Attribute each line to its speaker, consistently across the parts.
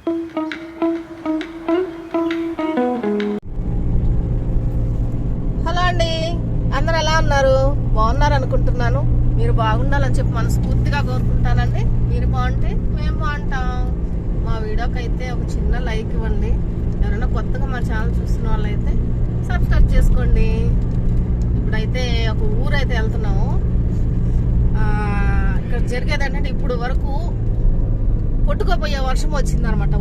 Speaker 1: Hello అండి, అందరు ఎలా ఉన్నారు? బాగున్నారు అనుకుంటున్నాను. మీరు బాగుండాలని చెప్పి మనస్ఫూర్తిగా కోరుకుంటానండి. మీరు బాగుంటే మేము బాగుంటాం. మా వీడియోకి అయితే ఒక చిన్న లైక్ ఇవ్వండి. ఎవరైనా కొత్తగా మా ఛానల్ చూస్తున్న వాళ్ళైతే సబ్స్క్రైబ్ చేసుకోండి. ఇప్పుడైతే ఒక ఊరైతే వెళ్తున్నాము. ఇక్కడ జరిగేది ఏంటంటే, ఇప్పుడు వరకు కొట్టుకోపోయే వర్షం వచ్చింది అనమాట.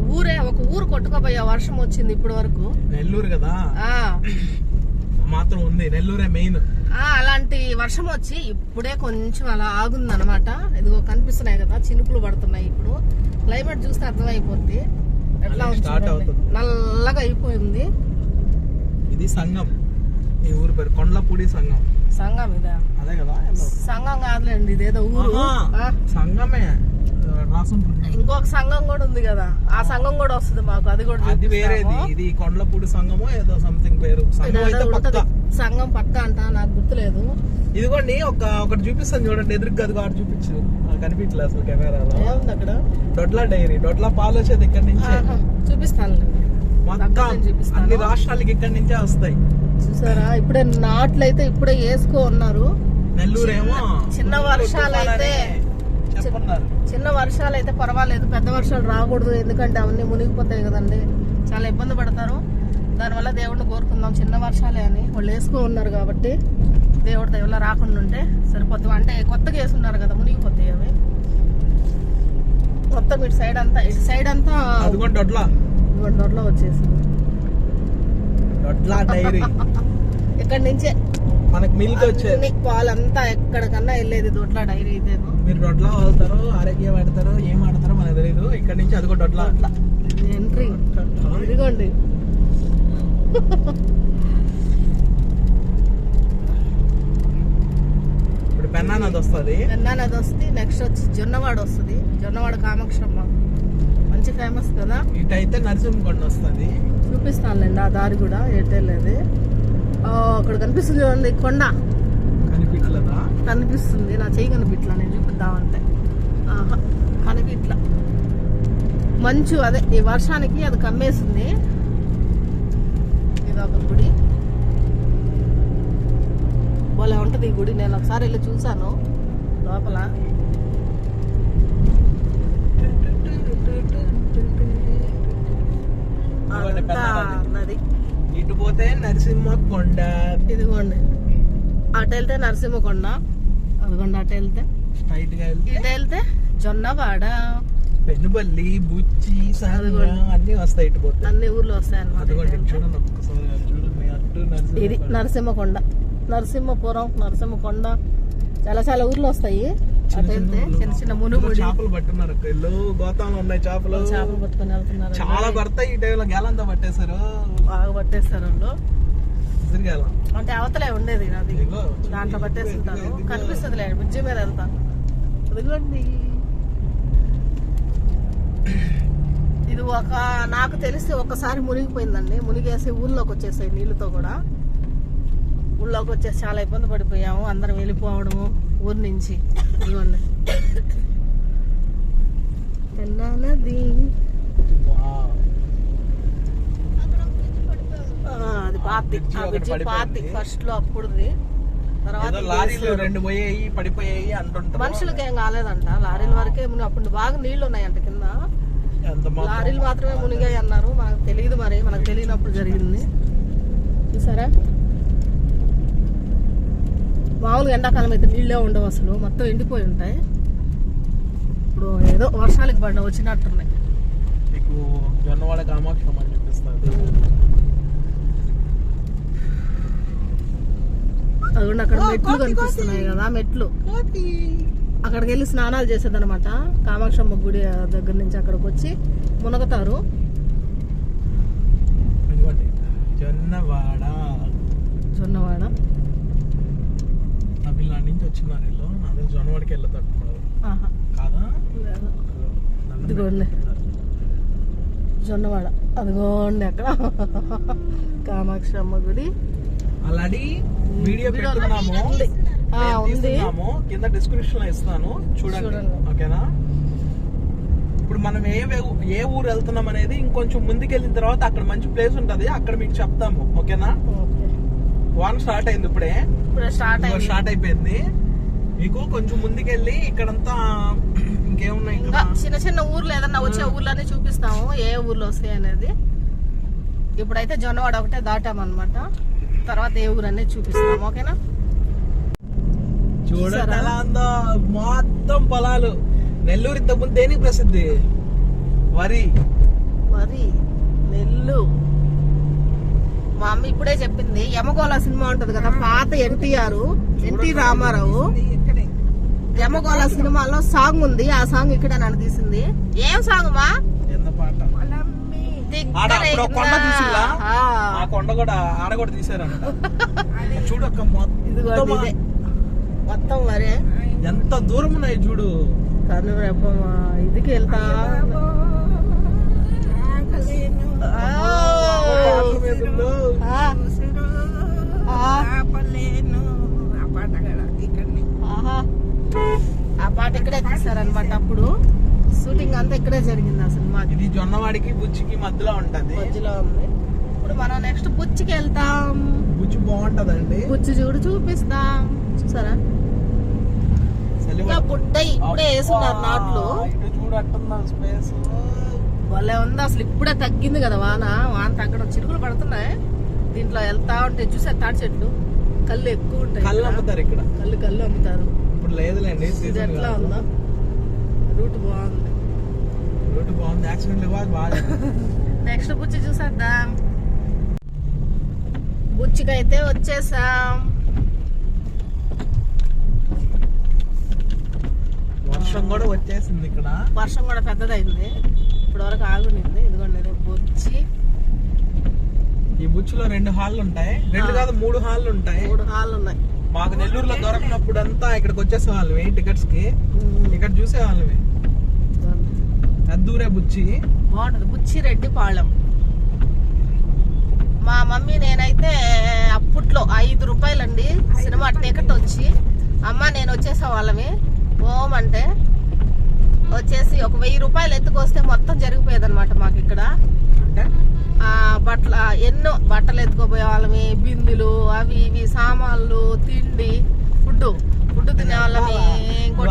Speaker 1: ఒక ఊరు కొట్టుకోపోయే వర్షం వచ్చింది ఇప్పుడు వరకు.
Speaker 2: నెల్లూరు కదా మాత్రం ఉంది, నెల్లూరే మెయిన్.
Speaker 1: అలాంటి వర్షం వచ్చి ఇప్పుడే కొంచెం అలా ఆగుంది అనమాట. ఇదిగో కనిపిస్తున్నాయి కదా, చినుకులు పడుతున్నాయి. ఇప్పుడు క్లైమేట్ చూస్తే అర్థమైపోద్ది ఎట్లా ఉంది. నల్లగా అయిపోయింది.
Speaker 2: ఇది సంగం, ఈ ఊరు పేరు కొండలపూడి సంగం.
Speaker 1: సంగం ఇదా?
Speaker 2: అదే కదా.
Speaker 1: సంగం కాదులేండి, ఇదేదో ఊరు.
Speaker 2: సంగమే రాసుంటుంది.
Speaker 1: ఇంకొక సంఘం కూడా ఉంది కదా, ఆ సంఘం కూడా వస్తుంది మాకు. అది కూడా
Speaker 2: అది వేరేది. ఇది కొండలపూడి సంఘమో ఏదో సంథింగ్ పేరు.
Speaker 1: సంఘం పక్క అంట, నాకు గుర్తులేదు.
Speaker 2: ఇదిగోండి ఒకటి చూపిస్తాను చూడండి, ఎదురుగా అది వాడు చూపించు. కనిపించలేదు అసలు కెమెరాలో.
Speaker 1: ఏముంది అక్కడ?
Speaker 2: దొడ్ల డైరీ, దొడ్ల పాలు వచ్చేది ఇక్కడ నుంచి.
Speaker 1: చూపిస్తాను,
Speaker 2: అన్ని రాష్ట్రాలకి ఇక్కడ నుంచే వస్తాయి.
Speaker 1: చూసారా? ఇప్పుడే నాట్లు అయితే ఇప్పుడే వేసుకో ఉన్నారు.
Speaker 2: నెల్లూరేమో
Speaker 1: చిన్న వర్షాలు అయితే పర్వాలేదు, పెద్ద వర్షాలు రాకూడదు. ఎందుకంటే అవన్నీ మునిగిపోతాయి కదండి, చాలా ఇబ్బంది పడతారు. దానివల్ల దేవుడిని కోరుకుందాం చిన్న వర్షాలే అని. వాళ్ళు వేసుకో ఉన్నారు కాబట్టి దేవుడి దేవుళ్ళ రాకుండా ఉంటే సరిపోతాం. అంటే కొత్తగా వేసుకున్నారు కదా, మునిగిపోతాయి అవి. మొత్తం ఇటు సైడ్ అంతా దొడ్లో వచ్చేసింది. ఇక్కడ నుంచే
Speaker 2: మనకి మిల్క్ వచ్చేది,
Speaker 1: పాలంతా ఎక్కడికన్నా వెళ్ళేది దొడ్ల డైరీ. ఇదేమో
Speaker 2: మీరు దొడ్లా వాళ్తారో ఆరోగ్యం ఆడతారో ఏం ఆడతారో మనకు తెలియదు. ఇక్కడ నుంచి అది కూడా దొడ్లా
Speaker 1: ఎంట్రీ. ఇదిగోండి,
Speaker 2: ఇప్పుడు పెన్నా నది వస్తుంది.
Speaker 1: నెక్స్ట్ వచ్చి జొన్నవాడ వస్తుంది. జొన్నవాడ కామాక్షమ్మ మంచి ఫేమస్ కదా.
Speaker 2: ఇటైతే నరసింహకొండ వస్తుంది.
Speaker 1: చూపిస్తానులేండి ఆ దారి కూడా. ఎట్టేది అక్కడ కనిపిస్తుంది చూడండి, కొండ
Speaker 2: కనిపించలేదా?
Speaker 1: కనిపిస్తుంది, నా చెయ్యి కనిపించలా. నేను చూపిద్దామంటే కనిపించలా. మంచు అదే ఈ వర్షానికి అది కమ్మేసింది. ఇదొక గుడి, భలే ఉంటుంది ఈ గుడి. నేను ఒకసారి వెళ్ళి చూసాను లోపల. నది
Speaker 2: ఇటు పోతే నరసింహకొండ.
Speaker 1: ఇదిగోండి, అటు వెళ్తే నరసింహకొండ. అదిగోండి, అటు వెళ్తే
Speaker 2: స్ట్రైట్ గా
Speaker 1: ఇటు వెళ్తే జొన్నవాడ,
Speaker 2: పెనుబల్లి, బుచ్చి, అన్ని వస్తాయి. ఇటు పోతే
Speaker 1: అన్ని ఊర్లు వస్తాయి అన్నమాట.
Speaker 2: చూడండి ఒక్కసారి, చూడండి అటు
Speaker 1: ఇది నరసింహకొండ, నరసింహపురం, నరసింహకొండ, చాలా ఊర్లు వస్తాయి. అటు వెళ్తే చిన్న మునుగుడి.
Speaker 2: చేపలు పట్టున్నారు, గోతాలు ఉన్నాయి. చేపలు
Speaker 1: పట్టుకొని వెళ్తున్నారు.
Speaker 2: చాలా పడతాయి ఈ టైంలో. గేలంతా పట్టేశారు,
Speaker 1: బాగా పట్టేస్తారు వాళ్ళు.
Speaker 2: గేలం
Speaker 1: అంటే అవతలే ఉండేది అది, దాంట్లో పట్టేస్తుంటారు. కనిపిస్తుంది లేదు, బ్రిడ్జి మీద వెళ్తాను. అదిగోండి, ఇది నాకు తెలిసి ఒకసారి మునిగిపోయిందండి. మునిగేసి ఊళ్ళోకి వచ్చేసాయి నీళ్ళతో కూడా. ఊళ్ళోకి వచ్చేసి చాలా ఇబ్బంది పడిపోయాము, అందరం వెళ్ళిపోవడము ఊరి నుంచి. ఇదిగోండి నది, అది పాతి ఫస్ట్ లో అప్పుడుది. తర్వాత మనుషులకి ఏం కాలేదంట, లారీల వరకే. అప్పుడు బాగా నీళ్లు ఉన్నాయంట కింద, లారీలు మాత్రమే మునిగాయి అన్నారు. మనకు తెలియదు, మరి మనకు తెలియనప్పుడు జరిగింది. చూసారా? మామూలుగా ఎండాకాలం అయితే నీళ్ళే ఉండవు అసలు, మొత్తం ఎండిపోయి ఉంటాయి. ఇప్పుడు ఏదో వర్షాలకు వచ్చినట్టున్నాయి.
Speaker 2: మీకు జొన్నవాడ కామాక్షమ్మ అని చూపిస్తుంది.
Speaker 1: అదిగోండి, అక్కడ మెట్లు కనిపిస్తున్నాయి కదా, మెట్లు. అక్కడికి వెళ్ళి స్నానాలు చేసేదన్నమాట. కామాక్షమ్మ గుడి దగ్గర నుంచి అక్కడికి వచ్చి మునగతారు. జొన్నవాడ
Speaker 2: తమిళనాడు నుంచి వచ్చినారు వీళ్ళు. అదే జొన్నవాడికి వెళ్ళతారు కాదా?
Speaker 1: ఇదిగోండి జొన్నవాడ, అదిగోండి అక్కడ కామాక్షమ్మ గుడి.
Speaker 2: ఆల్రెడీ వీడియో పెడుతున్నాము, కింద డిస్క్రిప్షన్ లో ఇస్తాను చూడండి. ఓకేనా? ఇప్పుడు మనం ఏ ఊరు వెళ్తున్నాం అనేది ఇంకొంచెం ముందుకు వెళ్ళిన తర్వాత అక్కడ మంచి ప్లేస్ ఉంటది, అక్కడ మీకు చెప్తాము. ఓకేనా? వాన స్టార్ట్ అయింది ఇప్పుడే స్టార్ట్ అయిపోయింది. మీకు కొంచెం ముందుకెళ్ళి ఇక్కడంతా ఇంకేమున్నాయి,
Speaker 1: ఇంకా చిన్న చిన్న ఊర్లు ఏదన్నా వచ్చే ఊర్లన్నీ చూపిస్తాము, ఏ ఊర్లో వస్తాయి అనేది. ఇప్పుడైతే జొన్నవాడ ఒకటే దాటామన్నమాట, తర్వాత ఏ ఊరు అనేది చూపిస్తాం. ఓకేనా?
Speaker 2: చూడండి ఎలా ఉందో, మొత్తం పొలాలు. నెల్లూరు ఇంతకుముందు దేనికి ప్రసిద్ధి? వరి,
Speaker 1: నెల్లు. మా అమ్మ ఇప్పుడే చెప్పింది, యమగోళ సినిమా ఉంటది కదా, పాత ఎన్టీ రామారావు యమగోళ సినిమాలో సాంగ్ ఉంది, ఆ సాంగ్ ఇక్కడ నన్ను తీసింది. ఏం సాంగ్ మా?
Speaker 2: కొండ కూడా ఆడ కూడా తీసారంట. చూడు అక్క,
Speaker 1: మొత్తం మరే
Speaker 2: ఎంత దూరం ఉన్నాయి చూడు.
Speaker 1: ఇదికి వెళ్తా ఆ పాట ఇక్కడే తీసారనమాట. అప్పుడు షూటింగ్ అంతా ఇక్కడే జరిగింది అసలు. మాకు
Speaker 2: ఇది జొన్నవాడికి బుచ్చికి మధ్యలో ఉంటది.
Speaker 1: ఉంది. ఇప్పుడు మనం నెక్స్ట్ బుచ్చికి వెళ్తాం.
Speaker 2: బుచ్చి బాగుంటదండి.
Speaker 1: బుచ్చి చూపిస్తాం. చూసారా ఇప్పుడే వేస్తున్నారు నాట్లు. భలే ఉంది అసలు. ఇప్పుడే తగ్గింది కదా వాన తగ్గడం, చిరుకులు పడుతున్నాయి. దీంట్లో వెళ్తా ఉంటే చూసా తాడి చెట్లు, కళ్ళు ఎక్కువ ఉంటాయి.
Speaker 2: కళ్ళు అమ్ముతారు ఇక్కడ,
Speaker 1: కళ్ళు అమ్ముతారు.
Speaker 2: ఇప్పుడు లేదులేండి.
Speaker 1: ఎట్లా ఉందా? రూట్ బాగుంది.
Speaker 2: యాక్సిడెంట్ బాగా.
Speaker 1: నెక్స్ట్ బుచ్చి చూసేద్దాం. బుచ్చికైతే వచ్చేసాం.
Speaker 2: వర్షం కూడా వచ్చేసింది ఇక్కడ.
Speaker 1: వర్షం కూడా పెద్దదైంది, ఇప్పుడు వరకు ఆగునింది. ఇదిగోండి బుచ్చి.
Speaker 2: ఈ బుచ్చిలో 2 హాల్లు ఉంటాయి. 2 కాదు 3 హాల్లు ఉంటాయి.
Speaker 1: 3 హాల్లు ఉన్నాయి.
Speaker 2: మాకు నెల్లూరులో దొరకనప్పుడు అంతా ఇక్కడికి వచ్చేసేవాళ్ళమే టికెట్స్ కి. ఇక్కడ చూసేవాళ్ళమే. అద్దూరే బుచ్చి
Speaker 1: బాగుంటది. బుచ్చి రెడ్డిపాళెం. మా మమ్మీ నేనైతే అప్పట్లో 5 రూపాయలండి సినిమా టికెట్ వచ్చి, అమ్మ నేను వచ్చేసే వాళ్ళమి అంటే వచ్చేసి ఒక 1000 రూపాయలు ఎత్తుకొస్తే మొత్తం జరిగిపోయేది అనమాట. మాకు ఇక్కడ ఎన్నో బట్టలు ఎత్తుకోపోయే వాళ్ళమి, బిందులు అవి ఇవి సామాన్లు, తిండి, ఫుడ్ తినే వాళ్ళమి.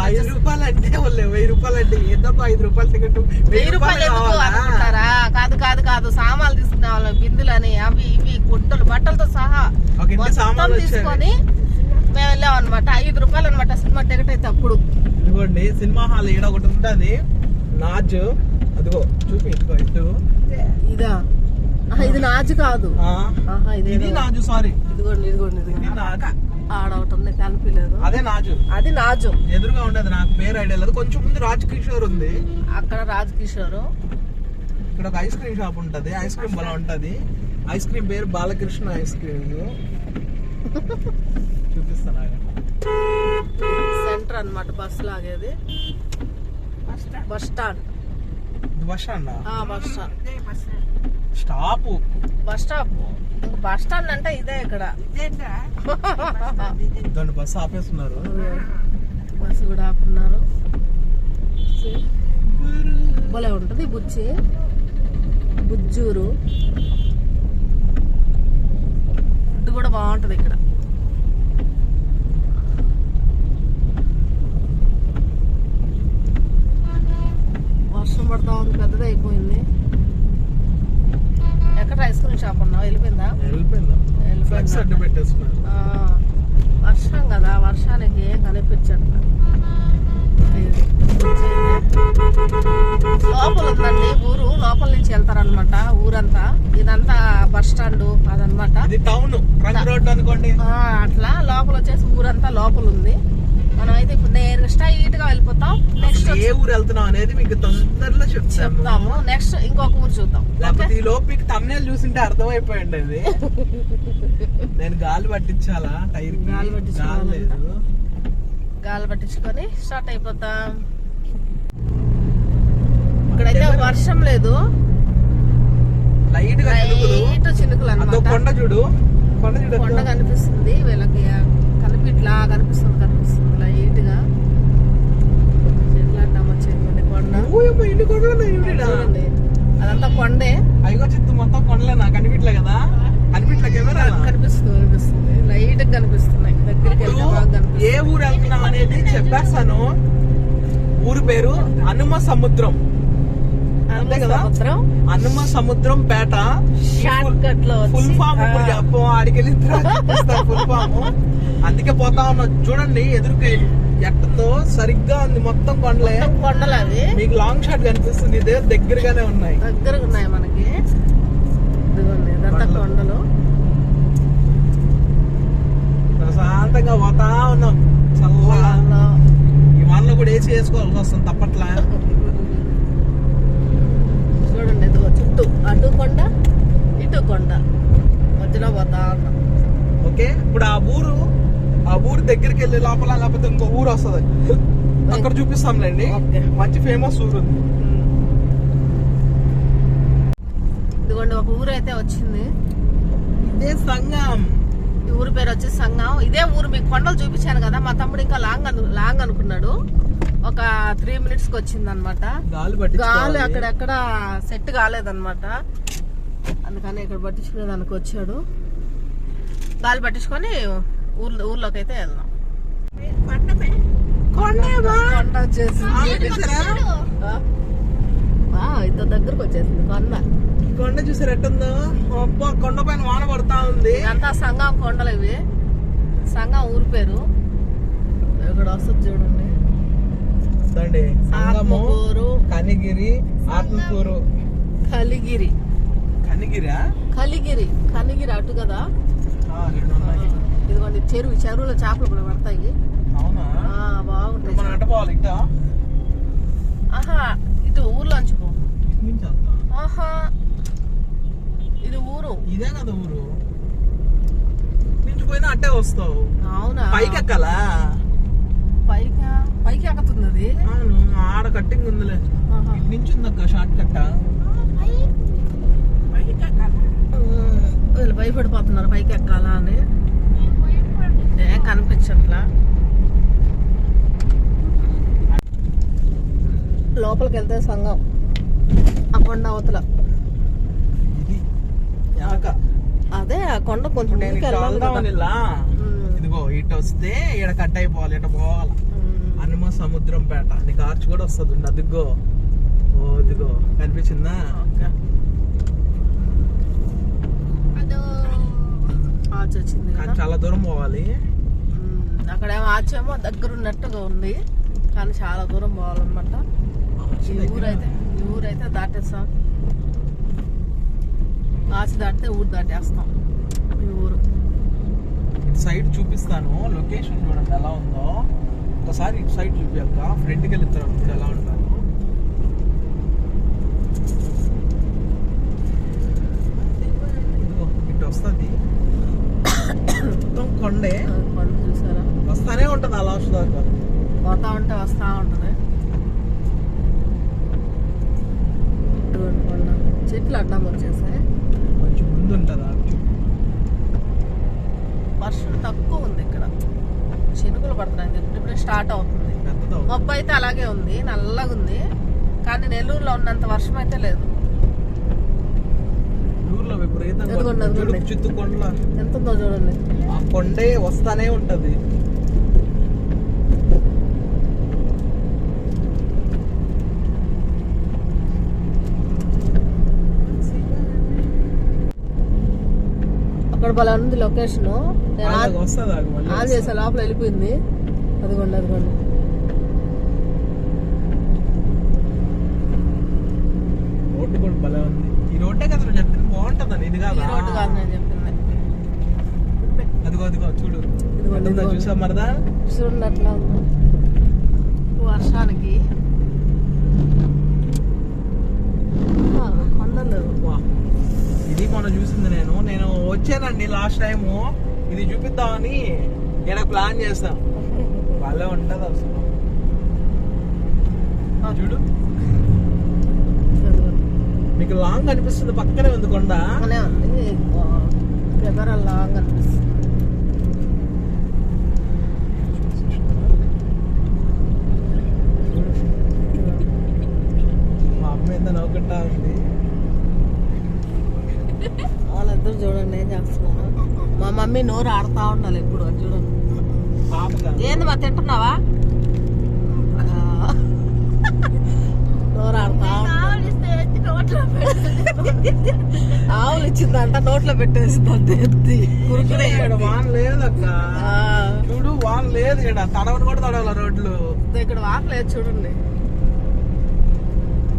Speaker 2: 5 రూపాయలు అంటే 1000 రూపాయలు అంటే ఏంటబ్బా 5 రూపాయలు టికెట్?
Speaker 1: 1000 రూపాయలు ఎందుకు అనుకుంటారా? కాదు సామాన్లు తీసుకునే వాళ్ళం, బిందులని అవి ఇవి గుడ్డలు బట్టలతో సహా మొత్తం తీసుకొని మేము వెళ్ళాం అనమాట. 5 రూపాయలు అనమాట సినిమా టికెట్ అయితే అప్పుడు.
Speaker 2: ఇదిగోండి సినిమా హాల్ ఈడ ఒకటి ఉంటది, నాజ్. అదిగో చూపి ఇటు.
Speaker 1: ఇదా? ఇది నాజు కాదు,
Speaker 2: ఇది నాజు. సారీ,
Speaker 1: ఇదిగోండి ఆడ ఒకటి ఉంది, కనిపించలేదు.
Speaker 2: అదే నాజు.
Speaker 1: అది నాజు
Speaker 2: ఎదురుగా ఉండేది. నాకు పేరు ఐడియా లేదు. కొంచెం ముందు రాజ్ కిషోర్ ఉంది,
Speaker 1: అక్కడ రాజ్ కిషోర్.
Speaker 2: ఇక్కడ ఒక ఐస్ క్రీమ్ షాప్ ఉంటది, ఐస్ క్రీమ్ బలా ఉంటది. ఐస్ క్రీమ్ పేరు బాలకృష్ణ ఐస్ క్రీమ్. చూపిస్తాను.
Speaker 1: సెంటర్ అన్నమాట, బస్ లాగేది. Bus stand.
Speaker 2: Bus stand
Speaker 1: stop. Bus stand అంటే ఇదే. ఇక్కడ
Speaker 2: బస్ ఆపేస్తున్నారు.
Speaker 1: బస్సు కూడా ఆపున్నారు. భలే ఉంటది బుచ్చి. బుజ్జూరు ఫుడ్ కూడా బాగుంటది ఇక్కడ. వర్షం పడతా ఉంది, పెద్దది అయిపోయింది. ఎక్కడ ఐస్ క్రీమ్ షాప్ ఉన్నావు? వెళ్ళిపోయిందా? వర్షం కదా, వర్షానికి ఏం కనిపించదు. లోపల ఉందండి ఊరు, లోపల నుంచి వెళ్తారనమాట ఊరంతా. ఇదంతా బస్ స్టాండ్ అదనమాట, అట్లా లోపల వచ్చేసి ఊరంతా లోపల ఉంది. మనం అయితే ఇప్పుడు నేరుగా స్ట్రైట్ గా వెళ్ళిపోతాం. నెక్స్ట్
Speaker 2: ఏ ఊరు వెళ్తున్నాం అనేది మీకు తొందరలో చెప్తాము.
Speaker 1: నెక్స్ట్ ఇంకొక ఊరు చూద్దాం.
Speaker 2: లేకపోతే ఈ లోపు మీకు thumbnail చూసింటే అర్థమైపోయింది. అది నేను గాలి పట్టించాలా, టైర్
Speaker 1: గాలి పట్టించుకొని స్టార్ట్ అయిపోతాం. ఇక్కడైతే వర్షం లేదు,
Speaker 2: లైట్
Speaker 1: చినుకులు అన్నమాట.
Speaker 2: కొండ చూడు,
Speaker 1: కొండ కనిపిస్తుంది వీళ్ళకి, కనిపిస్తుంది లైట్ గా. చెట్లు అడ్డం వచ్చేది కొండ. కొండ
Speaker 2: ఓయమ్మ, ఇన్ని కొండలు ఉన్నాయి ఈడ.
Speaker 1: చూడండి, అదంతా కొండే.
Speaker 2: అయ్యో చిత్తు మొత్తం కొండలే, నాకు కనిపించలే కదా, కనిపించలే కెమెరా
Speaker 1: కనిపిస్తుంది లైట్ గా కనిపిస్తున్నాయి. దగ్గరికి వెళ్తే బాగా కనిపిస్తుంది.
Speaker 2: ఏ ఊరు వెళ్తున్నాం అనేది చెప్పేస్తాను. ఊరు పేరు హనుమ సముద్రం, అంతే కదా, హనుమ సముద్రం పేట.
Speaker 1: షార్ట్ కట్ లో
Speaker 2: ఫుల్ ఫామ్ ఇప్పుడు చెప్పం, ఆడికి వెళ్ళిన తర్వాత ఫుల్ ఫామ్. అందుకే పోతా ఉన్నా. చూడండి ఎదురుకి ఎట్టతో సరిగ్గా ఉంది, మొత్తం కొండలే,
Speaker 1: కొండలు అవి.
Speaker 2: మీకు లాంగ్ షాట్ కనిపిస్తుంది, ఇదే దగ్గరగానే ఉన్నాయి,
Speaker 1: దగ్గరగా ఉన్నాయి మనకి. ఇదిగోండి ఇదంతా కొండలు.
Speaker 2: ప్రశాంతంగా పోతా ఉన్నాం చల్లగా. ఈ వానలో కూడా ఏసీ వేసుకోవాల్సి వస్తుంది తప్పట్లా.
Speaker 1: చూడండి ఇదిగో చుట్టూ అటు కొండ ఇటు కొండ మధ్యలో పోతా ఉన్నాం.
Speaker 2: ఓకే, ఇప్పుడు ఆ ఊరు దగ్గరికి వెళ్ళి లోపల లేకపోతే ఇంకో ఊరు వస్తుంది, అక్కడ చూపిస్తాంలేండి. మంచి ఫేమస్ ఊరు ఉంది.
Speaker 1: ఇదిగోండి ఒక ఊరు అయితే వచ్చింది.
Speaker 2: ఇదే సంగం.
Speaker 1: ఈ ఊరు పేరు వచ్చి సంగం. ఇదే ఊరు. మీకు కొండలు చూపించాను కదా, మా తమ్ముడు ఇంకా లాంగ్ అనుకున్నాడు. ఒక 3 minutes కి వచ్చింది అనమాట. గాలి అక్కడెక్కడ సెట్ కాలేదన్నమాట, అందుకని ఇక్కడ పట్టించుకునే దానికి వచ్చాడు. గాలి పట్టించుకొని ఊర్లోకి అయితే వెళ్దాం. కొండ వచ్చేసింది, ఇంత దగ్గరకు వచ్చేసింది కొండ.
Speaker 2: కొండ చూసారు ఎట్టుందో, కొండ పైన వాన పడతా ఉంది.
Speaker 1: అంతా సంగం కొండలు ఇవి. సంగం ఊరు పేరు. ఇక్కడ వస్తుంది చూడండి,
Speaker 2: సంగము, కనిగిరి, ఆత్మకూరు.
Speaker 1: కలిగిరి కనిగిరి అటు కదా. ఇదిగోండి చెరువులో చేపలు కూడా పడతాయి.
Speaker 2: అవునా,
Speaker 1: బాగుంటాయి.
Speaker 2: మనం ఎట్ట పోవాలి ఇట్టా?
Speaker 1: ఆహా, ఇటు ఊర్లోంచి పో. ఆహా, ఇది ఊరు.
Speaker 2: ఇదే కదా ఊరు. నుంచి పోయినా అట్టే వస్తావు.
Speaker 1: అవునా,
Speaker 2: పైకి ఎక్కాలా?
Speaker 1: పైకి ఎక్కుతుంది అది.
Speaker 2: అవును, ఆడ కట్టింగ్ ఉందిలే. నుంచి ఉందక్క షార్ట్ కట్ట.
Speaker 1: వీళ్ళు భయపడిపోతున్నారు పైకి ఎక్కాలా అని. కనిపించట్లా. లోపలికి వెళ్తే సంగం, ఆ కొండ అవతల. అదే ఆ కొండ కొంచెం
Speaker 2: ఇదిగో ఇటు వస్తే ఇక్కడ కట్ అయిపోవాలి, ఇటు పోవాలి. హనుమ సముద్రం పేట నీకు ఆర్చ్ కూడా వస్తుంది. అదిగో ఇదిగో కనిపించిందా?
Speaker 1: ఆర్చ్ వచ్చింది,
Speaker 2: చాలా దూరం పోవాలి.
Speaker 1: అక్కడేమో ఆర్చ్ ఏమో దగ్గర ఉన్నట్టుగా ఉంది, కానీ చాలా దూరం పోవాలన్నమాట. ఈ ఊరైతే దాటేస్తాం. ఆర్చ్ దాటితే ఊరు దాటేస్తాం. ఈ ఊరు
Speaker 2: సైడ్ చూపిస్తాను, లొకేషన్ చూడండి ఎలా ఉందో. ఒకసారి ఇటు సైడ్ చూపించాక ఫ్రంట్కి వెళ్ళిన తర్వాత ఎలా ఉంటారు. ఇటు వస్తుంది మొత్తం కొండే.
Speaker 1: కొండ చూసారా,
Speaker 2: వస్తానే ఉంటుంది అలా వస్తుంది,
Speaker 1: పోతా ఉంటే వస్తా ఉంటుంది. కొండ చెట్లు అడ్డం వచ్చేసాయి.
Speaker 2: కొంచెం ముందు ఉంటుంది.
Speaker 1: వర్షం తక్కువ ఉంది ఇక్కడ, చినుకులు పడుతున్నాయి. ఇప్పుడే స్టార్ట్ అవుతుంది. మబ్బు అయితే అలాగే ఉంది, నల్లగా ఉంది, కానీ నెల్లూరులో ఉన్నంత వర్షం అయితే లేదు.
Speaker 2: చిత్తు కొండల
Speaker 1: ఎంత ఉందో చూడండి.
Speaker 2: ఆ కొండే వస్తానే ఉంటది.
Speaker 1: అక్కడ భలే ఉంది లొకేషన్. ఆన్ చేసే లోపల వెళ్ళిపోయింది. అదిగోండి
Speaker 2: రోడ్డు కూడా భలే ఉంది. ఈ రోడ్డే కదా నువ్వు చెప్పింది, బాగుంటుందని. ఇది కాదు,
Speaker 1: రోడ్డు కాదు నేను చెప్పింది.
Speaker 2: అదిగో చూడు, చూసా మరదా,
Speaker 1: చూడండి అట్లా ఉంది వర్షానికి. కొండలు
Speaker 2: ఇది మనం చూసింది. నేను వచ్చానండి లాస్ట్ టైము, ఇది చూపిద్దామని ఇక్కడ ప్లాన్ చేస్తాం. భలే ఉంటది అసలు. చూడు, మీకు లాంగ్ అనిపిస్తుంది, పక్కనే ఉంది కొండ.
Speaker 1: కెమెరా లాంగ్ అనిపిస్తుంది.
Speaker 2: ఏందని నవ్వుకుంటా ఉంది.
Speaker 1: వాళ్ళిద్దరు చూడండి ఏం చేస్తున్నారు. మా మమ్మీ నోరు ఆడుతా ఉండాలి ఎప్పుడు, అది చూడండి. ఏంది మా తింటున్నావా? నోరు ఆడుతా ఆవులు ఇచ్చిందంట, నోట్లో పెట్టేసిందంట ఎత్తి.
Speaker 2: వాన్ లేదక్క, చూడు వాన్ లేదు ఇక్కడ, తడవని కూడా తడవాలి రోడ్లు.
Speaker 1: ఇక్కడ వాన్ లేదు చూడండి,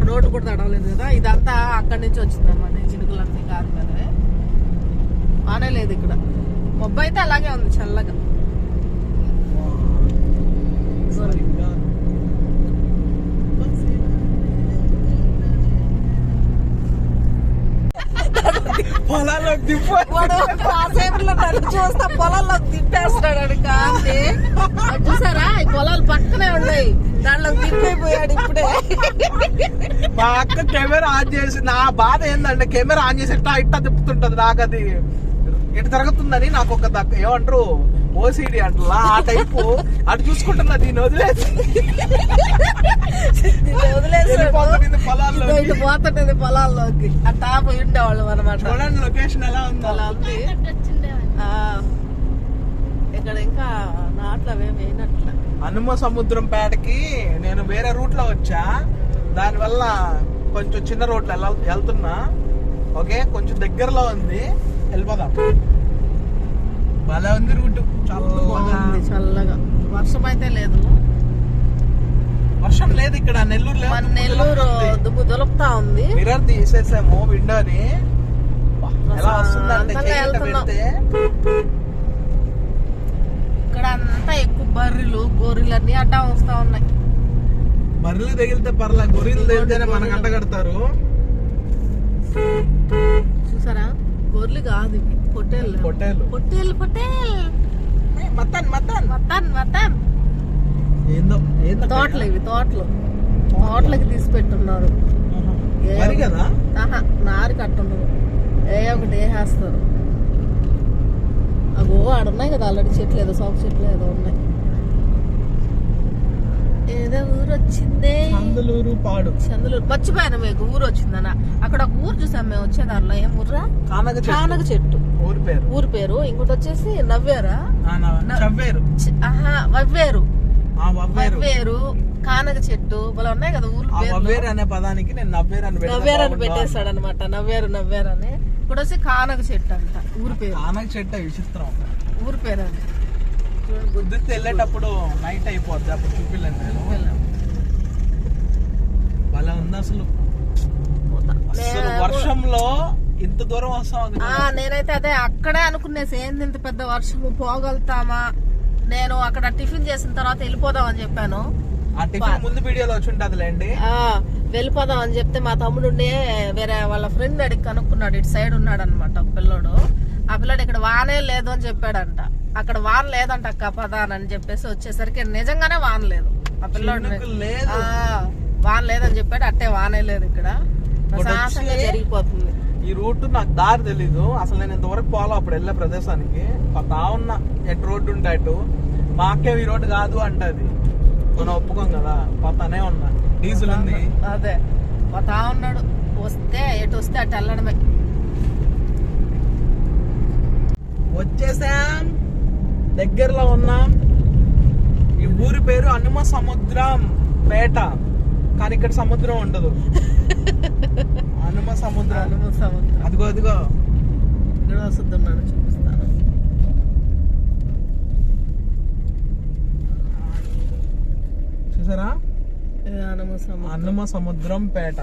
Speaker 1: రోడ్డు కూడా తడవలేదు కదా. ఇదంతా అక్కడి నుంచి వచ్చిందన్నమాట, ఈ చినుకులన్నీ కాదు కదా, వానే లేదు ఇక్కడ. మబ్బు అయితే అలాగే ఉంది చల్లగా.
Speaker 2: పొలాల్లోకి
Speaker 1: చూస్తా పొలాల్లో తిప్పేస్తాడు కాంతి. చూసారా ఈ పొలాలు పక్కనే ఉన్నాయి, దాంట్లో తిప్పైపోయాడు ఇప్పుడే.
Speaker 2: మా అక్క కెమెరా ఆన్ చేసి, నా బాధ ఏంటంటే కెమెరా ఆన్ చేసి ఇట్టా తిప్పుతుంటది, నాకు అది ఇటు తిరుగుతుందని నాకు ఒక ఏమంటారు ఓసిడి అంటలా ఆ టైపు. అటు చూసుకుంటున్నా, దీన్ని వదిలేసి
Speaker 1: పోతుంటది పొలాల్లోకి. ఆ టాప్ ఉండేవాళ్ళం అనమాట.
Speaker 2: చూడండి లొకేషన్ ఎలా ఉందో.
Speaker 1: అలా ఉంది ఇక్కడ. ఇంకా నాట్లు అవేమి అయినట్ల.
Speaker 2: హనుమ సముద్రం పేటకి నేను వేరే రూట్ లో వచ్చా, దానివల్ల కొంచెం చిన్న రోడ్లు వెళ్తున్నా. ఓకే, కొంచెం దగ్గరలో ఉంది, వెళ్ళిపోదాం. భలే ఉంది రూట్,
Speaker 1: చల్లగా. వర్షం అయితే లేదు,
Speaker 2: వర్షం లేదు ఇక్కడ. నెల్లూరు
Speaker 1: దుమ్ము దులుపుతా ఉంది.
Speaker 2: మిర్రర్ తీసేసాము విండోని. ఎలా వస్తుందంటే పెడితే
Speaker 1: ఇక్కడ అంతా ఎక్కువ బర్రెలు గొర్రెలు అన్ని అడ్డా వస్తా ఉన్నాయి.
Speaker 2: బర్రెలు తగిలితే పర్లా, గొర్రెలు తగిలితేనే మనకు అడ్డ కడతారు.
Speaker 1: చూసారా, గొర్రెలు కాదు పొట్టేళ్ళు.
Speaker 2: పొట్టేళ్ళు
Speaker 1: పొట్టేళ్ళు పొట్టేళ్ళు
Speaker 2: మత్తన్ మత్తన్
Speaker 1: మత్తన్ మత్తన్.
Speaker 2: ఏందో
Speaker 1: తోటలు ఇవి, తోటలకి తీసి పెట్టున్నారు.
Speaker 2: కదా
Speaker 1: నారు కట్టున్నారు, ఒకటి వేసేస్తారు. అగో ఆడున్నాయి కదా ఆల్రెడీ చెట్లు, ఏదో సోపు చెట్లు ఏదో ఉన్నాయి. ఏదో ఊరు వచ్చిందే,
Speaker 2: చందలూరు పాడు.
Speaker 1: చందలూరు మర్చిపోయాను, మీకు ఊరు వచ్చిందన్న. అక్కడ ఒక ఊరు చూసాం మేము వచ్చే దారిలో. ఏం ఊర్రా? కానగ చెట్టు ఊరు పేరు. ఇంకోటి వచ్చేసి నవ్వేరా, వవ్వేరు, కానగ చెట్టు భలే ఉన్నాయి కదా ఊరు పేరు.
Speaker 2: అనే పదానికి నేను
Speaker 1: నవ్వేరని పెట్టేస్తాడు అనమాట. నవ్వేరు అని. ఇప్పుడు వచ్చి కానగ చెట్టు అంట ఊరు పేరు.
Speaker 2: కానగ చెట్టు విచిత్రం
Speaker 1: ఊరు పేరు అండి.
Speaker 2: గుద్దితే వెళ్ళేటప్పుడు నైట్ అయిపోద్ది, అప్పుడు చూపిల్లండి నేను. భలే ఉంది అసలు వర్షంలో ఇంత దూరం వస్తాం.
Speaker 1: నేనైతే అదే అక్కడే అనుకునేసి, ఏంది ఇంత పెద్ద వర్షము, పోగలుగుతామా. నేను అక్కడ టిఫిన్ చేసిన తర్వాత వెళ్ళిపోదాం అని చెప్పాను.
Speaker 2: ఆ టిఫిన్ ముందు వీడియోలో వచ్చి ఉంటదిలేండి.
Speaker 1: వెళ్ళిపోదాం అని చెప్తే మా తమ్ముడు వేరే వాళ్ళ ఫ్రెండ్ అడిగి కనుక్కున్నాడు. ఇటు సైడ్ ఉన్నాడు అనమాట ఒక పిల్లోడు. ఆ పిల్లోడు ఇక్కడ వానే లేదు అని చెప్పాడంట. అక్కడ వాన లేదంట అక్క పదా అని చెప్పేసి వచ్చేసరికి నిజంగానే వాన లేదు. ఆ పిల్లోడు వాన లేదని చెప్పాడు. అట్టే వానే లేదు ఇక్కడ, ప్రశాంతంగా జరిగిపోతుంది.
Speaker 2: ఈ రూట్ నాకు దారి తెలీదు అసలు, నేను ఇంతవరకు పోలా అప్పుడు వెళ్ళే ప్రదేశానికి. పోతా ఉన్నా ఎటు రోడ్డు ఉంటే అటు. మా అక్కే ఈ రోడ్డు కాదు అంటది, మనం ఒప్పుకోం కదా. పోతానే ఉన్నా, డీజిల్ ఉంది.
Speaker 1: అదే పోతా ఉన్నాడు, వస్తే ఎటు వస్తే అటు వెళ్ళడమే.
Speaker 2: వచ్చేసాం, దగ్గరలో ఉన్నాం. ఈ ఊరి పేరు హనుమ సముద్రం పేట, కానీ ఇక్కడ సముద్రం ఉండదు. హనుమ సముద్రం. అదిగో అదిగో
Speaker 1: ఇక్కడ వస్తున్నాను, చూపిస్తాను.
Speaker 2: చూసారా,
Speaker 1: హనుమ
Speaker 2: సముద్రం పేట.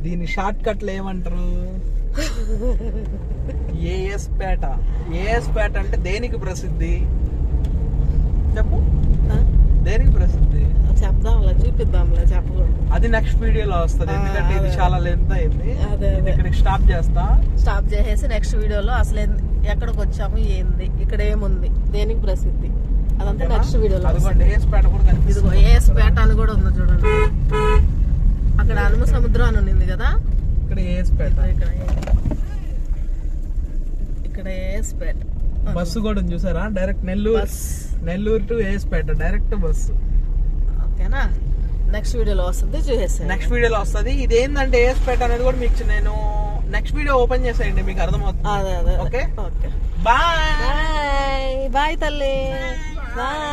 Speaker 2: దీని షార్ట్ కట్లు ఏమంటారు? ఏఎస్ పేట. ఏఎస్ పేట అంటే దేనికి ప్రసిద్ధి చెప్పు? దేనికి ప్రసిద్ధి
Speaker 1: చెప్దాంలే, చూపిద్దాంలే, చెప్పకూడదు.
Speaker 2: అది నెక్స్ట్ వీడియోలో వస్తుంది, ఎందుకంటే ఇది చాలా లెంత్ అయింది. ఇక్కడికి స్టాప్
Speaker 1: చేసేసి నెక్స్ట్ వీడియోలో అసలు ఎక్కడికి వచ్చాము, ఏంది, ఇక్కడ ఏముంది, దేనికి ప్రసిద్ధి, అదంతా నెక్స్ట్ వీడియోలో.
Speaker 2: అదిగోండి ఏఎస్ పేట కూడా కనిపిస్తుంది.
Speaker 1: ఇదిగో ఏఎస్ పేట అని కూడా ఉంది చూడండి. అక్కడ హనుమ సముద్రం అని ఉంది కదా,
Speaker 2: ఇక్కడ ఏఎస్ పేట.
Speaker 1: ఇక్కడ ఏఎస్ పేట
Speaker 2: బస్సు కూడా చూసారా, direct Nellore to A S Peta direct bus.
Speaker 1: ఓకేనా, నెక్స్ట్ వీడియోలో వస్తుంది చూసేస్తాను.
Speaker 2: నెక్స్ట్ వీడియోలో వస్తుంది. ఇదేంటంటే ఏస్పేట అనేది కూడా మీకు నేను నెక్స్ట్ వీడియో ఓపెన్ చేసేయండి, మీకు అర్థమవుతుంది.
Speaker 1: అదే
Speaker 2: okay
Speaker 1: okay
Speaker 2: bye.
Speaker 1: Bye bye తల్లి బాయ్.